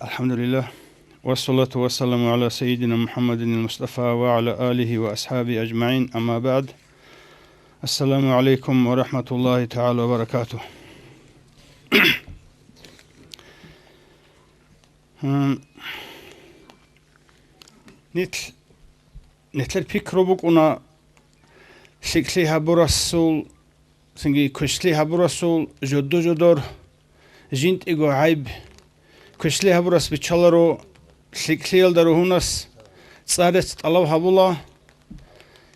الحمد لله والصلاة والسلام على سيدنا محمد المصطفى وعلى آله وأصحابه أجمعين أما بعد السلام عليكم ورحمة الله تعالى وبركاته. نتل بيكروبك أنا شكلها برسول سنجي كشلها برسول جدور جنت إيجو عيب كشلها برس بتشلرو شكليل دروهناس صارت الله حبولا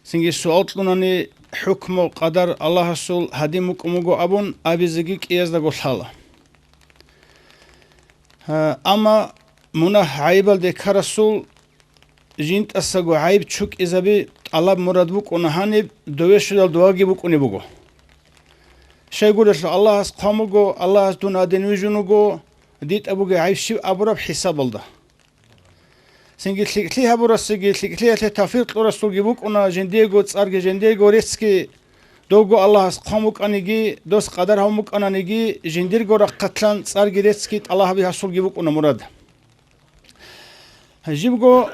سنجي سؤالتلوناني حكم قدر الله رسول هديمك أمجو أبون أبيزجيك إيزدا قصلا أما منه عيبال ديك رسول جنت أسقو عيب تشوك إزابي طلب مراد بوك ونهاني دويش دواجي بوك ونبوغو شيء يقول الله قاموغو الله دون أدين ويجونوغو ديت أبوغي عيب شيء أبرب حساب الله سنجي تليها برسجي تليها تفيق رسول جبوك ونا جنديغو تصارج جنديغو ريسكي دوغو الله قاموك أنيجي دوس قدر هموك أنيجي جنديغو رقتلان تصارج ريسكي الله بها رسول جبوك ونا مراد جيبغو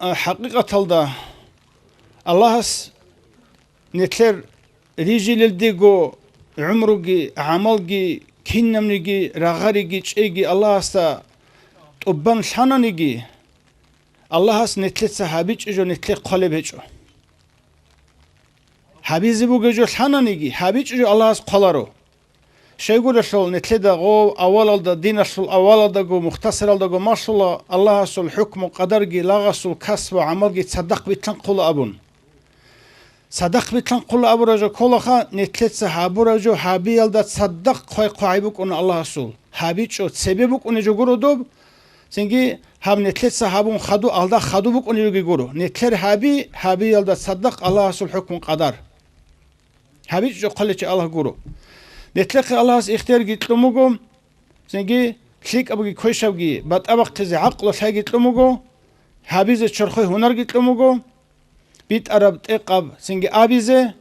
حقيقة الله الله نتلر ريجي للديغو عمرجي عملجي كينمنيجي رغاريجي شيجي الله استا طبان شانانيجي الله اس نتلت صحابيج جو نتلت قلبيجو حبيزي بوجو شانانيجي حبيج جو الله اس قلارو شيغو رسول نتلت غو اول دا دين رسول اول دا غو مختصر دا غو ما شاء الله الله اس الحكم قدرجي لغسل كسب وعملجي تصدق بتنقل ابون صدق بتنقل أبو رجو كلها نتلت صحابو رجو حبي يلدا صدق خوي قايبك أن الله رسول حبي شو سببك أن يجورو دوب سنجي هم نتلت صحابون خدو الله خدو بك أن يجورو نتلت حبي يلدا صدق الله رسول حكم قدر حبي شو قلت الله جورو نتلت الله اختيار جت لموجو سنجي شيك أبوي كويشابجي بعد أبغى تزي عقل شيء جت لموجو حبي زي شرخي هنر جت لموجو بيت عرب تقاب سنجي أبيزه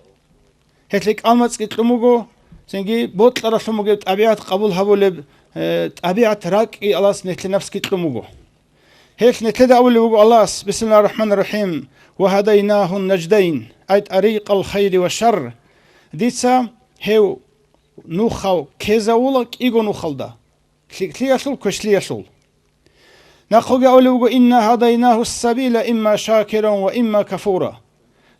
هتلك أمس كتلموجو سنجي بوت لرسموجو طبيعة قبول هبول طبيعة راكي الله نتل نفس كتلموجو هيك نتلدا أول وجو الله بسم الله الرحمن الرحيم وهديناه النجدين أي طريق الخير والشر ديتسا هيو نوخاو كذا ولك إيجو نوخلدا كلياشول كشلياشول نقول أولو إنا هديناه السبيل إما شاكرا وإما كفورا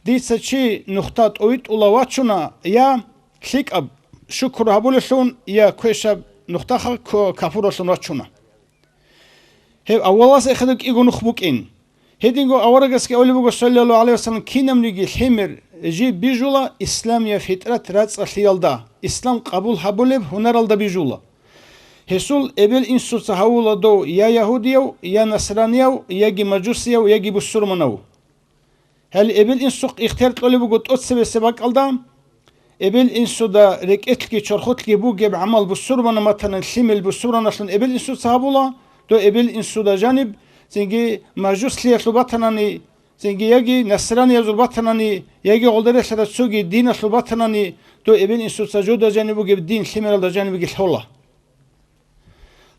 ديت شيء نختات أويت الله واتشنا يا كليك أب شكر هبولشون يا كويشاب نختاخ كفورا شون واتشنا هب أولا سأخذك إيجو نخبوك إن هدينغو أورجس كأولو صلى الله عليه وسلم كينم نيجي حمر جي بيجولا إسلام يا فترة رأس الخيالدا إسلام قبول هبولب هنرالدا بيجولا هسول إبل إنسو تهاولا دو يا يهوديو يا نصرانيو يا مجوسيو يا بسرمنو هل إبل إنسو اختيارت أولي بقول أتسبب سباق ألدام إبل إنسو دا ركتلكي شرخوتلكي بوجي بعمل بسرمنا مثلا شمل بسرمنا عشان إبل إنسو تهاولا دو إبل إنسو دا جانب زنجي مجوس ليه لباتناني زنجي يجي نصراني يزرباتناني يجي غلدري شرط سوجي دين لباتناني دو إبل إنسو تجود جانب بوجي الدين شمل دا جانب بوجي الحولا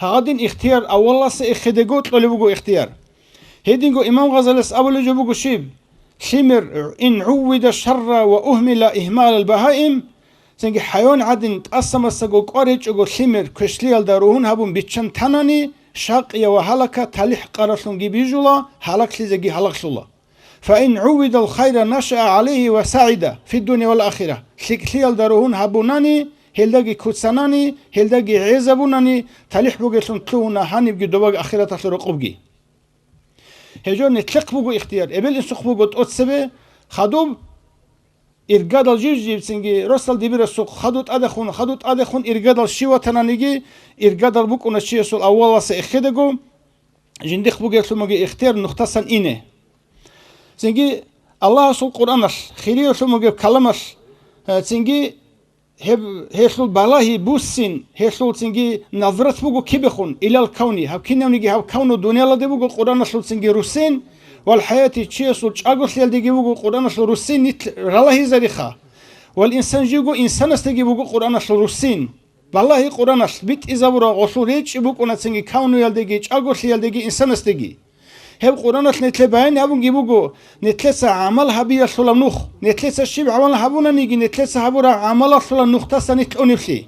هادين اختيار أولا سإخدقوت لبوجو اختيار هيدينجو إمام غزالس أول جبوجو شيب شمر إن عود الشر وأهمل إهمال البهائم سنجي حيوان عدن تقسم السجو قارج أجو شمر كشليال داروهن هبون بيتشن تناني شاقيا وهلكة تلح قرصون جبيجولا هلك لزجي هلك شولا فإن عود الخير نشأ عليه وسعد في الدنيا والآخرة شكليال داروهن هبوناني هلداجي كوتساناني هلداجي عزبوناني تليح بوجيشون تلونا هاني بجي دوباج آخرة تلرقبجي هجون نتلق بوجو اختيار قبل إنسخ بوجو تأتسبه خدوب إرجاد الجيج بسنجي رسل دبير السوق خدوت أدخون إرجاد الشيوة تنانيجي إرجاد البوك ونشيء سول أول سأخدجو جندخ بوجيشون مجي اختيار نختصن إنه سنجي الله سول قرآنش خيريه سول مجي كلامش سنجي هيسول بالله بوسين هيسول سنجي نظرت بوجو كيبخون إلى الكوني هب كنا نيجي هب كون الدنيا لا دبوجو القرآن شلون سنجي روسين والحياة تشي سول تشاغوس يال ديجي بوجو القرآن شلون روسين نت رالله زريخة والإنسان جيجو إنسان استجي بوجو القرآن شلون روسين Vallahi Qur'anas bit izavura osureç bukuna singi kavnu yaldegi çagos yaldegi insanastegi. Hep Qur'anas netle bayan abun gibugo netlesa amal habiya sulamnuh netlesa şib amal habuna nigi netlesa habura amala sulamnuh tasanit onifli.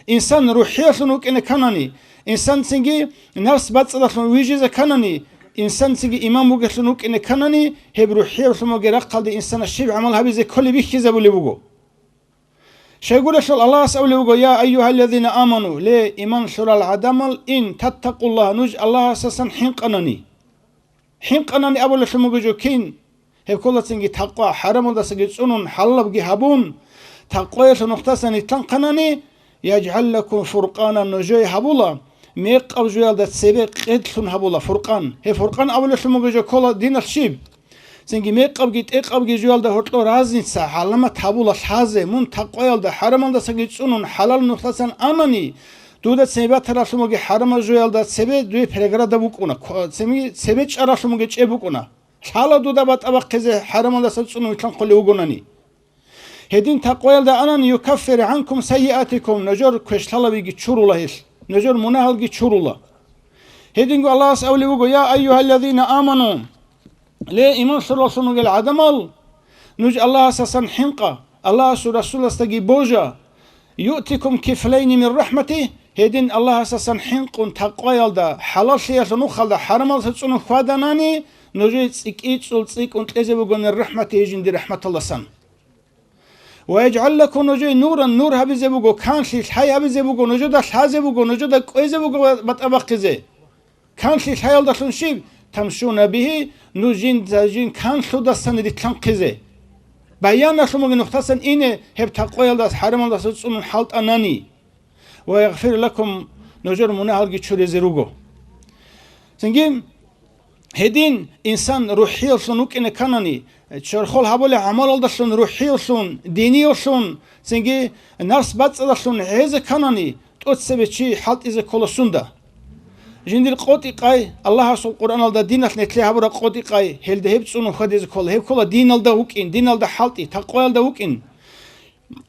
İnsan ruhiyasunuk ene kanani insan singi nafs batsalasun vijize kanani insan singi imam bugesunuk ene kanani hep ruhiyasunuk gerakkaldi insana şib amal habize koli bihkize bulibugo. Şeygule şol Allah savlevugo ya eyyühellezine amanu le iman şural adamal in tattakullah nuj Allah sasan hinqanani. Hinqanani abole şumugujo kin hep kolatsingi taqwa haram odasıgi tsunun hallabgi habun taqwaya şunuktasani tanqanani yaj'al lakum furqana nujoy habula meq avjuyalda sebe qedsun habula furqan he furqan abole şumugujo kola dinal shib Sengi meqabgi teqabgi juyalda hortlo raznitsa halama tabula haze mun taqwayalda haramanda sagi tsunun halal nuqtasan anani duda sebe tarafumugi harama juyalda sebe duye pregrada bukuna sebe çarafumugi çebukuna hala duda bat abaqize haramanda tsunun itlan qoli ugunani hedin taqwayalda anani yukaffir ankum sayyiatikum najor queshtalabi churulahis najor munahalgi churula hedin Allah savliugo ya eyyuhellezine amanu Le iman surasunu gel adamal nuj Allah sasan hinqa Allah surasulaستagi boja yu'tikum kiflayni min rahmati hedin Allah sasan hinqun taqwayalda halal shiyasunu khalda haramal satsunu fadanani nuj tsikitsul tsik und lezebugon rahmati jindi rahmatallasan wa yaj'al lakum nuj nuran nur habizebugo kanshi hay habizebugo nuj da hazebugo nuj da qoezebugo batabaqize kanshi hayalda sunshib tamshuna bihi nujin zajin kan sudastan ditlan qize bayan ashumugi nuqtasan ine hep taqwayaldas haramaldas tsunun halt anani wa yaghfir lakum nujur munahalgi churezerugo singim hedin insan ruhiyolsun ukine kanani chorkhol habole amal oldasun ruhiyolsun diniyolsun singi nafs batsadasun heze kanani totsebechi halt ize kolosunda Jindil qoti qay Allah sul Qur'an alda dinal netle habura qoti qay helde hep tsunu khadiz kol hep kola dinalda ukin dinalda halti taqwalda ukin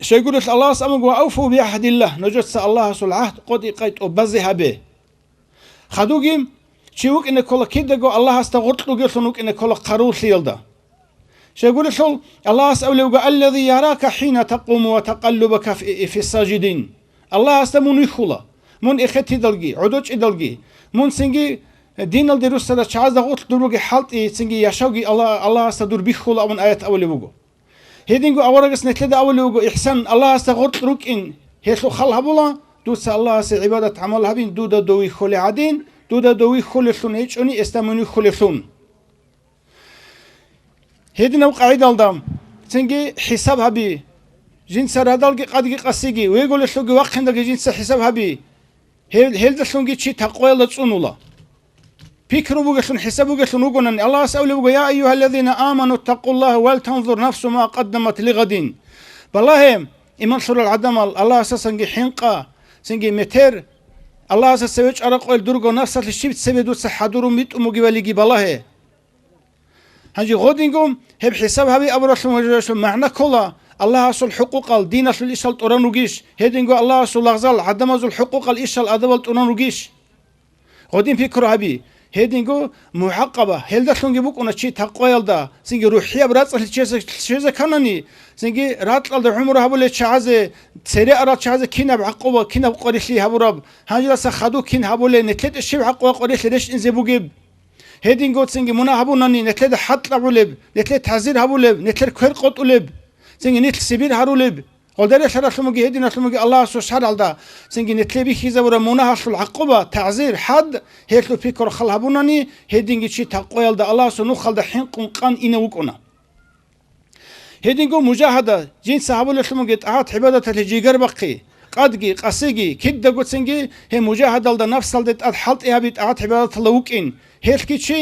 Şeygulus Allah samugo awfu bi ahdillah najatsa Allah sul ahd qoti qay to bazhabe khadugim chiuk ine kola kidego Allah asta qurtluge sunuk ine kola qarusilda Şeygulus Allah sawlugo alladhi yaraka hina taqumu wa taqallubaka fi sajidin Allah asta munikhula mun ikhati dalgi uduch idalgi mun singi dinal derusada chazda qut durugi halti singi yashawgi Allah asta dur bikhul amun ayat awlibugo hedingo awaragas netleda awlibugo ihsan Allah asta qut rukin hesu khalhabula dusa Allah asta ibadat amal habin duda dowi khuli adin duda dowi khuli sun echuni estamuni khuli sun hedinaw qaidaldam singi hisab habi jinsa radalgi qadgi qasigi wegoleslogi waqindagi jinsa hisab habi Heldasungi chi taqwayla tsunula Pikrubugasun hisabugasun ugunan Allah sawlibugo ya eyyuhellezine amanu taqullaha wal tanzur nafsu ma qaddamat lighadin Wallahi iman sural adamal Allah sasangi hinqa singi meter Allah sasevech araqol durgo nafsat shibit sebedu sahadurum mit umugivaligi wallahi Hanji godingum heb hisab habi abrasum ma'na kola Allah sul huquq al din sul ishal toranugish hedingo Allah sul lagzal adamazul huquq al ishal adawal toranugish godin fikru habi hedingo muhaqqaba helda sungi bukuna chi taqwayalda singi ruhiya bratsal cheze kanani singi ratlalda umru habule chaze sere ara chaze kinab aqwa kinab qorishi haburab hanjila sa khadu kin habule netlet shiv aqwa qorishi resh inzebugib hedingo singi munahabunani netlet hatla buleb netlet hazir habuleb netlet qerqot uleb Sengi nitl sibir harulib Qoldere şaraflumugi hedin aslumugi Allah subhanahu sengi netlebi khizavura munahasul aqba ta'zir had hetlu fikr khalhabunani hedingi chi taqwayalda Allah sunu khalda hinqun qan inawukuna hedingo mujahada jin sahabul aslumugi taat ibadat jigar baqi qadgi qasigi kiddago sengi he mujahadalda nafsalda at halt habit taat ibadat lawukin helki chi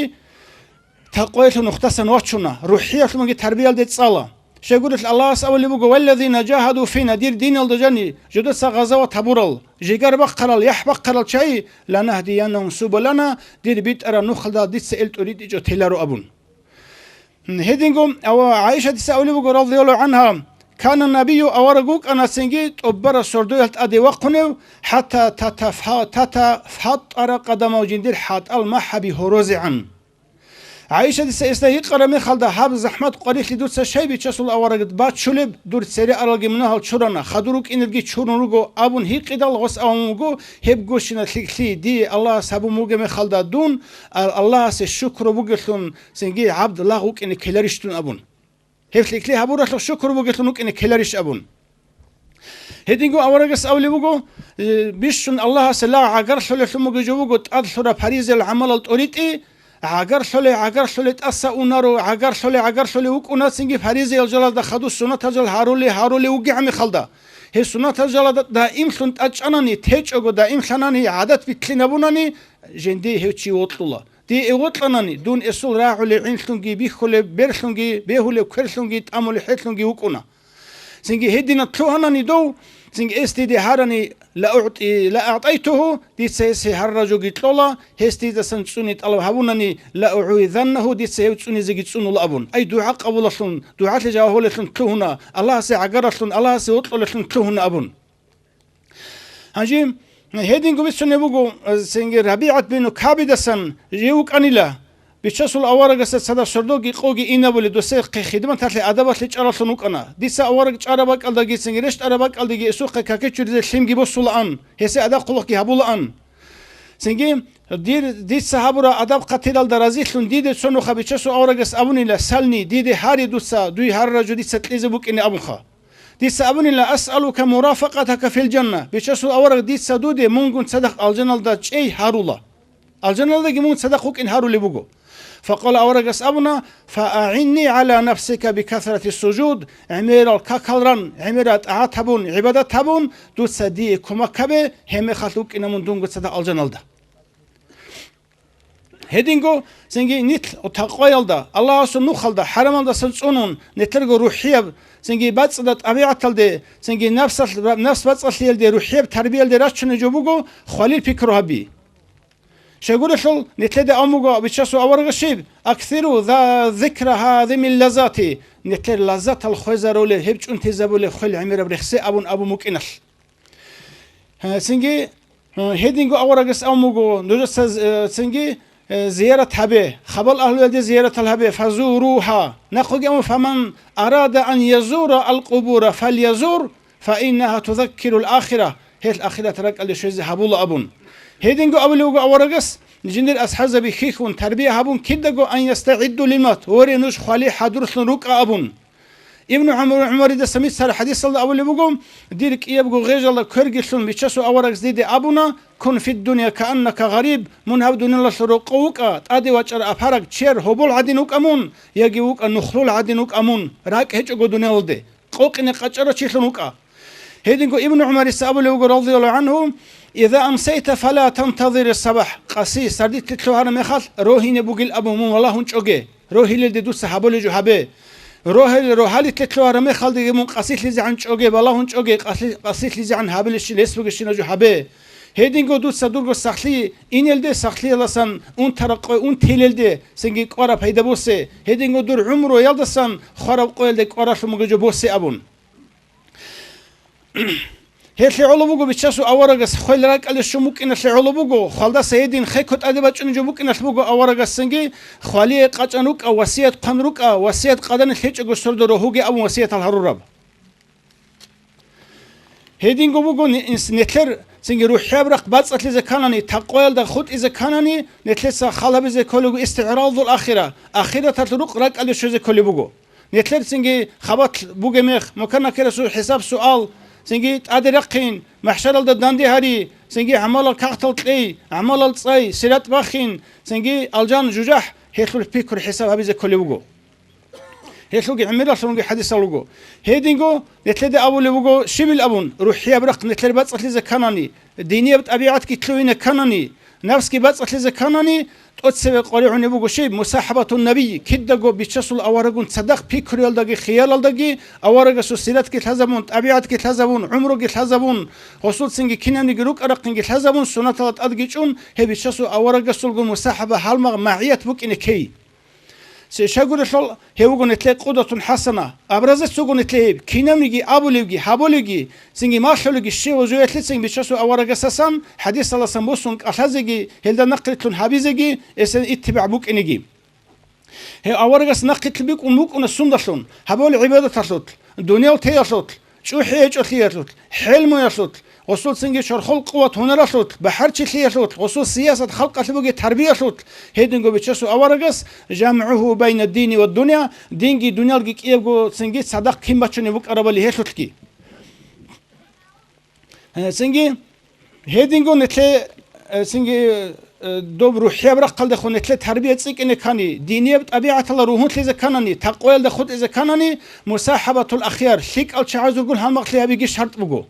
taqwayatu nuqtasan wachuna ruhiyat aslumugi tarbiyalda tsala Şeygulus Allah savlibugo vellezine cahadu fina dir din aldajani judasa gazawa tabural jigar baqaral yah baqaral chay lanahdiyanhum subulana dir bit ara nukhalda dis elt urid jo telaru abun hedingum aw Aisha savlibugo radhiyallahu anha كان النبي أورجوك أنا سنجي أبرا سردويلت أدي وقنو حتى تتفطر قدمه جندير حات المحبي هروزعا عائشة دي سيستهي قرمي خالدا حاب زحمت قريخ لدود سشاي بيشاسول أورجت بات شلب دور سري أرالجي منها الشرانا خدروك إنرجي تشورنوغو أبون هي قدال غس أوموغو هبقوشنا تلكلي دي الله سابو موغي مخالدا دون الله سشكر بوغلتون سنجي عبد الله غوك إن كلاريشتون أبون هفلك لي هبورة الشكر بوجتلونك إن كلاريش أبون هدينجو أورجس أولي بوجو بيشون الله سلا عقر شلة شموجو جوجو تأذر باريس العمل الطريقي عقر شلة تأسى ونارو عقر شلة وك وناسينجي باريس الجلال ده خدو سنة تجل هارولي وقع مخلدا هي سنة تجل دائم سنت أجناني تيج أجو دائم شناني عادات بتلينبوناني جندي هيتشي وطللا دي اوطلناني دون اسول راعولي عينشلونجي بيخولي بيرشلونجي بيهولي كرشلونجي تامولي حيتلونجي وكونا سنجي هدينا تلوهناني دو سنجي استي دي هاراني لا أعطيته دي سيسي هرجو جيتلولا هستي دا سنسوني تقلب هابوناني لا أعوذنه دي سيوتسوني زي جيتسونو لأبون أي دعاء قبول لسلون دعاء لجاوه لسلون تلوهنا الله سيعقر لسلون الله سيوطلو لسلون تلوهنا أبون هنجيم هيدين قبيت سنبوغو سنجي ربيعة بنو كابدسن جيوك أنيلا بيشاسول أورغس سدا سردوغي قوغي إنا بولي دوسيق خدمة تاتلي أدابات ليش أرسلونك أنا ديسا أورغ أرابك ألداغي سنجي رشت أرابك ألداغي إسوق كاكيتشو دي شلمجي بوصول أن هسي أدا قلقي هبول أن سنجي ديسا هابورا أداب قتيل الدرازيتلون ديدي سنوخا بيشاسو أورغس أبونيلا سالني ديدي هاري دوسا دوي هارجو ديسا تليزبوك إني أبونخا ديسا أبونيلا أسألك مرافقتك في الجنة بيشاسو أورغ ديسا دودي مونغون صدق الجنة دا جي هارولا الجنة دا مونغون صدقوك إن هارولي بوغو فقال أورغس أبنا فأعني على نفسك بكثرة السجود عمير الكاكالران عميرات أعاتبون عبادتبون دوسا دي كمكبه هم خلوك إن من دونغو صدق الجنة دا هدينغو سنجي نتل وتقويل دا الله سنو خلدا حرمان دا سنسونون نتلغو روحيب سنجي باتسدت أبيعتل دي سنجي نفس باتسل دي روحيب تربية دي راشن جوبوغو خليل فكرها بي شغول شل نتلد أموغو بيشاسو أورغشيب أكثروا ذا ذكر هذه من لذاتي نتلد لذات الخوزارو لي هبج انتزابو لي خل عمير برخسي أبو مكينش سنجي هدينغو أورغس أموغو نجس سنجي زيارة هبه خبل أهل الدي زيارة الهبه فزوروها نقول فمن أراد أن يزور القبور فليزور فإنها تذكر الآخرة هي الآخرة ترك اللي شيء هبول أبون هيدينغو أولوغو أورغس نجندر أسحاز بخيخون تربية هبون كدغو أن يستعدوا للموت ورينوش خالي حدرس لنروك أبون ابن عمر ده سميت سر حديث صلى الله عليه وسلم ديرك يبغوا غير الله كرجلون بيشسو أورغس ديدي أبونا كن في الدنيا كأنك غريب من هبدون الله سرقوك أدي وجر أفرق شير هبول عدينوك أمون يجيوك النخلول عدينوك أمون راك هيج أقدون يلده قوك إنك أجر شيلونوك هيدينكو ابن عمر السابل رضي الله عنه إذا أمسيت فلا تنتظر الصباح قصي سرديت تتلوهر مخال روحي نبوغل أبو مون والله هنش أوغي روحي للدي سحابولي جو هبه روحالي تتلوهر مخال دي مون قصيت لزي عنش أوغي والله هنش أوغي قصيت لزي عن هابلش لسبوغش نجو هبه هيدينغو دوسا دورغو سخلي إنيلدي سخلي لسان اون ترق اون تيللدي سنجي قرا پیدا بوسه هيدينغو دور عمرو يلدسان خراب قويلدي قرا شموغو بوسه أبون هيتلي علوبوغو بيشاسو أورغس خيل راك على شموك إن تلي علوبوغو خالدا سيدين خيكوت أدبات جنجوبوك إن تلبوغو أورغس سنجي خالي قاچانوك أو وسيات قنروك أو وسيات قادن تليچ أغسطر دروهوغي أو وسيات الهرورب هيدينغو بوغو نتلر سنجي روحي برق باتسات لزي كاناني تقويل دا خود إزي كاناني نتلسا خالها بزي كولوغو استعراض الآخرة آخرة تلروك راك على شو زي كولي بوغو نتلر سنجي خبط بوغي ميخ مكانا كرسو حساب سؤال سنجي أدرقين محشر الدندي هاري سنجي عمال الكاختل تلي عمال التصي سيرات باخين سنجي الجان جوجح هيخلو البيكور حساب هبيزي كولي بوغو هيخلو عمير سنجي حديث لوغو هيدينغو نتلدي أبو لوغو شبل أبون روحيا برق نتلدي باتسات لزي كاناني دينية بتأبيعات كي تلوين كاناني نفس كي باتسات لزي كاناني تقصي قريعوني بوغو شيب مساحبة النبي كدقو بيشسو الأوارقون صدق بيكور يلدقي خيال يلدقي أوارق سلسلات كي تلزبون تأبيعات كي تلزبون عمرو كي تلزبون خصوص سنجي كيناني قروك أرقين كي تلزبون سنة أدقيشون هي بيشسو أوارق سلقو مساحبة حالمغ معيات بوك إني كي شاغور شل هيوغون اتلي قدوة حسنة أبرزت سوغون اتلي كينامنيجي أبوليجي هابوليجي سنجي ماشلوجي شيء وزويت لتسنج بيشاسو أورج ساسان حديث الله سموسون أخازجي هلدا نقلتون حبيزجي إسن اتباع بوك إنجي هي أورجس نقلت بيك وموك ونسوندشون هبول عبادة ترسوت الدنيا وتيرسوت شو حيج أثيرسوت حلم يرسوت وصول سنجي شرخل قوة هنا رسوت بحرش ثيرسوت وصول سياسة خلق أثبوجي تربية رسوت هيدنجو بيشاسو أورجس جمعه بين الدين والدنيا دينجي دنيا الجيك إيجو سنجي صدق كم بتشني بوك أربالي هيسوتكي سنجي هيدنجو نتلي سنجي دوب روحية برقل دخون نتلي تربية تسيك إن كاني دينية بطبيعة الله روحون تلي كانني تقويل دخود إذا كانني مصاحبة الأخيار شيك أو شعاز يقول هالمقلي بيجي شرط بقو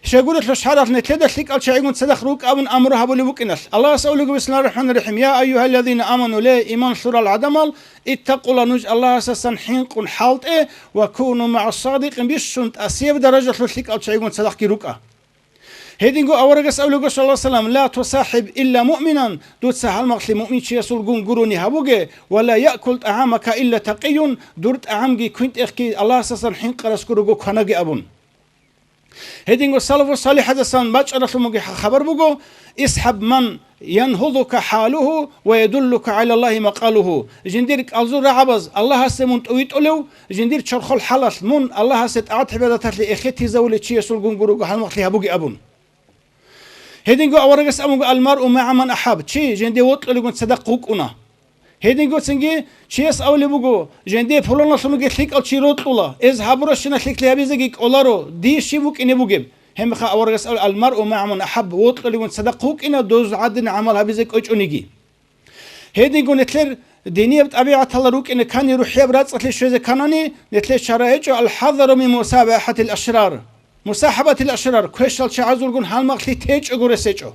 شاقولت له شحالات نتلي شيك أو شعيقون صدق روك أبن أمرها بولي بوكينش الله سأقول بسم الله الرحمن الرحيم يا أيها الذين آمنوا لا إيمان سورة العدمل اتقوا الله نج الله أساسا حينكم حالت وكونوا مع الصادق بيشنت أسيب درجة شيك أو شعيقون صدق كي روكا هيدينغو أورجس أولوجو صلى الله عليه وسلم لا تصاحب إلا مؤمنا دوت سهل مغلي مؤمن شيء يسولجون قروني هبوجي ولا يأكل طعامك إلا تقي دورت أعمجي كنت أخكي الله أساسا حين قرس كروجو كناجي أبون هيدينغو سلف الصالح هذا سان باج رسمه خبر بوجو اسحب من ينهضك حاله ويدلك على الله مقاله جنديرك أزور عبز الله هسمون تويت أولو جندير شرخل حلش من الله هست أعتبر هذا تطلع إخيتي زولة شيء يسولجون قروجو هالمغلي هبوجي أبون هيدينغو أورجس أمو المرء مع من أحب شيء جندي وطل لقون صدقوك أنا هيدينغو سنجي شيء أولي بقو جندي فلان سنوجي ثيك أو شيء روطلا إز هبروشنا ثيك لهبيزجيك أولارو دي شيء بوك إني بوجب هم خا أورجس أول المرء مع من أحب وطل لقون صدقوك أنا دوز عدن عمل هبيزك أوج أنيجي هيدينغو نتلر دينية بطبيعة الله روك إن كان يروح يبرز أتلي شيء كانني نتلر شرائج الحذر من مسابحة الأشرار مصاحبة الأشرار كويشل شعازول جون هالمغلي تيج أجورسيجو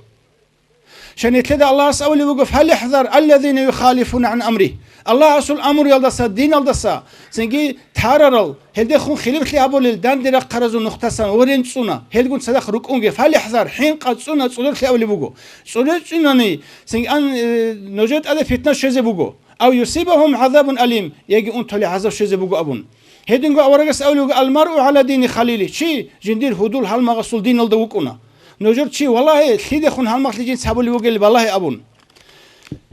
شان يتلدى الله سأولي وقف هل يحذر الذين يخالفون عن أمره الله أصل أمر يلدسا دين يلدسا سنجي تاررل هل دخون خليف لي أبو للدان دير قرزو نختسان ورين سونا هل جون صدق ركونجي فهل يحذر حين قد سونا صدر لي أولي بوجو صدر سوناني سنج أن نوجد هذا فتنة شيء بوجو أو يصيبهم عذاب أليم يجي أنت لعذاب شيء بوجو أبون هيدنغو أورجس أولو المرء على دين خليلي شي جندير هدول هالمغسول دين الدوكونا نجور شي والله ثيد خون هالمغسل جين سحبوا لي وقال والله أبون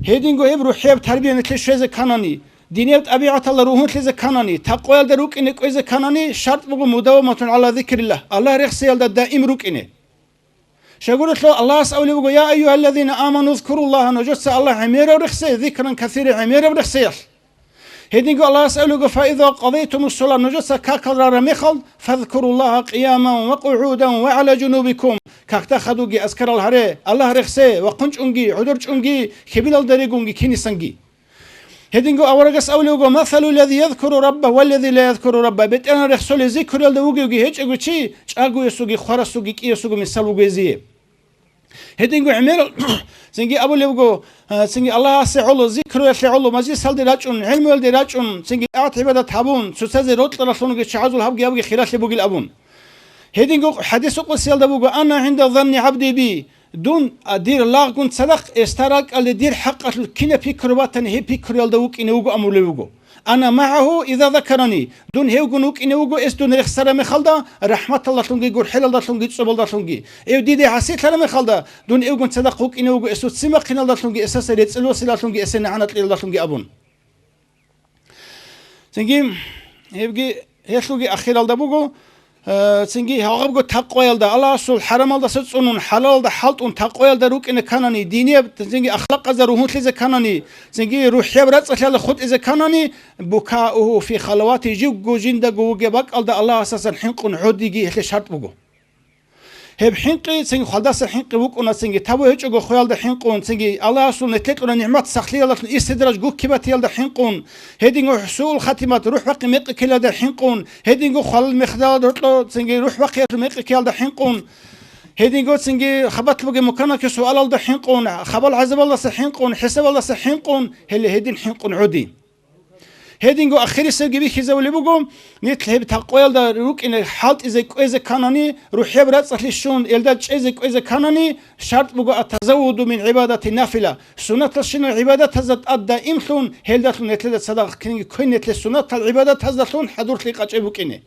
هيدنغو إبرو حيب تربية نتلش رز كاناني دينية طبيعة الله روحون تلز كاناني تقوى الدروك إنك إذا كاناني شرط بقو مداومة على ذكر الله رخصي دائم روك إنه شاقولت له الله سأولي وقال يا أيها الذين آمنوا اذكروا الله نجوت الله عمير ورخصي ذكرا كثير عمير ورخصي هيدنغو الله سألوه فإذا قضيتم الصلاة نجسا كاكرار مخل فاذكروا الله قياما وقعودا وعلى جنوبكم كاكتاخدوغي أذكر الهري الله رخصي وقنج أنجي عدرج أنجي خبيل الدريق أنجي كيني سنجي هيدنغو أورغس أولوغو مثل الذي يذكر ربه والذي لا يذكر ربه بيتنا رخصو لذكر الدوغي هيج أغو چي چاقو يسوغي خورسوغي كي يسوغي مثالوغي زيه هيدنغو عمير سنجي أبو ليبغو سنجي الله سعولو ذكر يسعولو مجلس هل دراجون علم هل دراجون سنجي أعتبادة هابون سوسازي روت رسولو شعازو هبغي أبغي خلاص لبغي الأبون هيدنغو حديث قصي الدبوغو أنا عند ظن عبدي بي دون دير الله كنت صدق استراك اللي دير حق كنا في كرباتن هي في كريال دوك إنوغو أمو ليبغو أنا معه إذا ذكرني دون هيوغنوك إنوغو إستون رخصر مخلدا رحمة الله تلونجي قول حلال دا تلونجي تصبل دا تلونجي إيو ديدي حسيت لنا مخلدا دون إيوغن صدقوك إنوغو إستو تسمق حلال دا تلونجي إساسا ليتسلو سلا تلونجي إسانا عنات ليل دا تلونجي أبون سنجيم هيبغي هيتلوغي أخيرال دا بوغو سنجي هاغبغو تقوى يلدا الله سول حرام يلدا ستسونون حلال دا حلطون تقوى يلدا روك إن كانني دينية سنجي أخلاق إذا روحون تلزا كانني سنجي روحي برات أخلال خود إذا كانني بكاؤه في خلواتي جوجو جندقو وجبك ألدا الله أساسا حنقون عوديجي إحلي شرط بغو هب حنقي سنجي خلداس حنقي وكونا سنجي تابو هيجو خيال دا حنقون سنجي الله سول نتلقنا نعمات سخلية الله استدراج جو كبات يلدا حنقون هيدينغو حصول خاتمات روح باقي ميق كلا دا حنقون هيدينغو خلال مخدال رطلو سنجي روح باقي ميق كلا دا حنقون هيدينغو سنجي خبط بقي مكانك سؤال دا حنقون خبال عزب الله سحنقون حساب الله سحنقون هل هيدين حنقون عودي هدينغو آخری سرگی خیزولی بگم نیت لب تقویل دا روک این حالت از کانانی روحی برات صحیحشون الدال چه از کانانی شرط بگو اتزود من عبادت نافله سنت شنو عبادت هزت أدى إمثلون هلدتون نتلد صدق كني كن نتل سنت العبادت هزتون حضور لي قاچ بكينه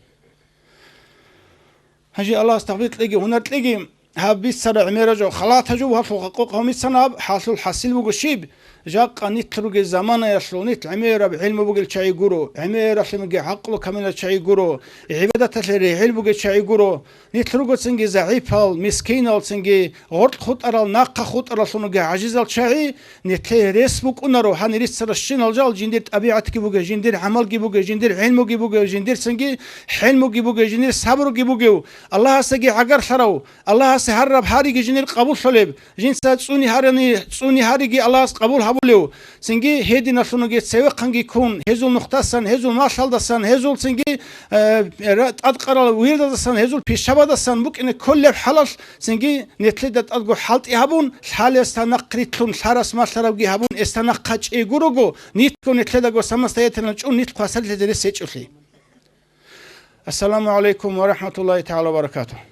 هجي الله استغفرت لقي هنا تلقي هابي سرع ميرجو خلاط هجو وحقوق هم السناب حاصل حاصل بوشيب جاق نترج الزمان يشلونيت عميرة بعلم بقول شيء جورو عميرة شلمجي عقله كمان شيء جورو عبادة الرحيل بقول شيء جورو نترج سنجي زعيف هال مسكين هال سنجي غرط خط أرال ناقة خط أرال سنجي عجز الشيء نتلي ريس بق أنارو هنريس سرشين الجال جندير أبيعت كي جندير عمل كي جندير علم كي جندير سنجي حلم كي جندير صبر كي الله سجي عقر ثرو الله سهرب هاري جندير قبول صلب جنس سوني هاري الله قبول بولو سنجي هدي نفسونجي سوقنجي كون هزول نقطسن هزول ماشالدسن هزول سنجي أدقر ويردسن هزول بيشبادسن بوك إن كل حلال سنجي نتلدت أدقو حالت يهبون حال استنقريتلون حرس ماشلرو يهبون استنقاج إيجوروجو نيتكو نتلدقو سمستيتنا جون نيتكو أسأل تدرس يجوفي. السلام عليكم ورحمة الله تعالى وبركاته.